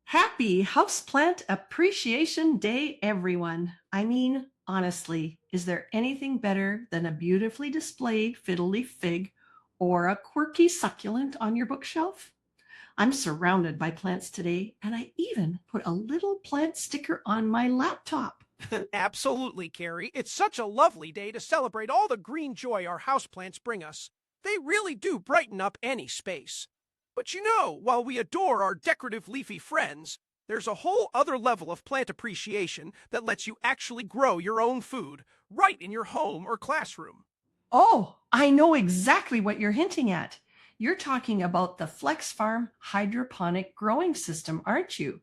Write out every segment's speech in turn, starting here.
Happy Houseplant Appreciation Day, everyone. I mean, honestly, is there anything better than a beautifully displayed fiddle leaf fig or a quirky succulent on your bookshelf? I'm surrounded by plants today, and I even put a little plant sticker on my laptop. Absolutely, Carrie. It's such a lovely day to celebrate all the green joy our houseplants bring us. They really do brighten up any space. But while we adore our decorative leafy friends, there's a whole other level of plant appreciation that lets you actually grow your own food right in your home or classroom. Oh, I know exactly what you're hinting at. You're talking about the Flex Farm hydroponic growing system, aren't you?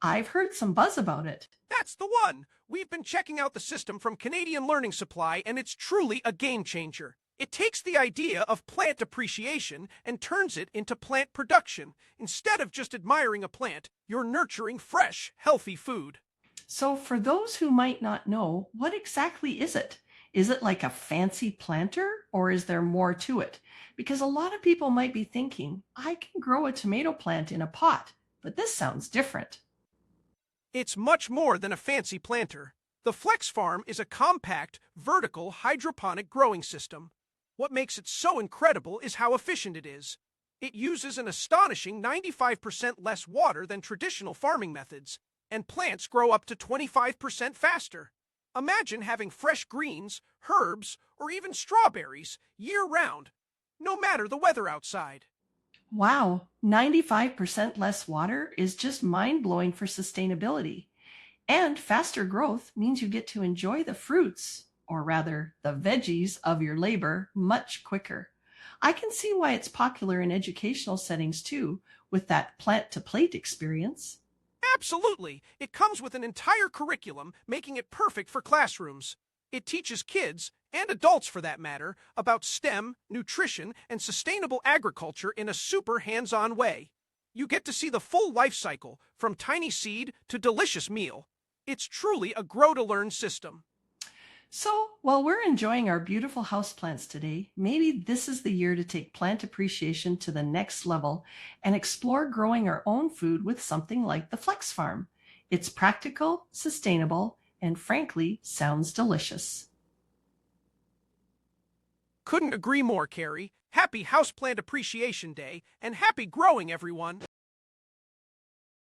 I've heard some buzz about it. That's the one! We've been checking out the system from Canadian Learning Supply, and it's truly a game changer. It takes the idea of plant appreciation and turns it into plant production. Instead of just admiring a plant, you're nurturing fresh, healthy food. So, for those who might not know, what exactly is it? Is it like a fancy planter or is there more to it? Because a lot of people might be thinking, I can grow a tomato plant in a pot, but this sounds different. It's much more than a fancy planter. The Flex Farm is a compact, vertical hydroponic growing system. What makes it so incredible is how efficient it is. It uses an astonishing 95% less water than traditional farming methods, and plants grow up to 25% faster. Imagine having fresh greens, herbs, or even strawberries year round, no matter the weather outside. Wow, 95% less water is just mind blowing for sustainability. And faster growth means you get to enjoy the fruits, or rather, the veggies of your labor much quicker. I can see why it's popular in educational settings too, with that plant to plate experience. Absolutely. It comes with an entire curriculum, making it perfect for classrooms. It teaches kids, and adults for that matter, about STEM, nutrition, and sustainable agriculture in a super hands on way. You get to see the full life cycle, from tiny seed to delicious meal. It's truly a grow to learn system. So, while we're enjoying our beautiful houseplants today, maybe this is the year to take plant appreciation to the next level and explore growing our own food with something like the Flex Farm. It's practical, sustainable, and frankly, sounds delicious. Couldn't agree more, Carrie. Happy Houseplant Appreciation Day, and happy growing, everyone!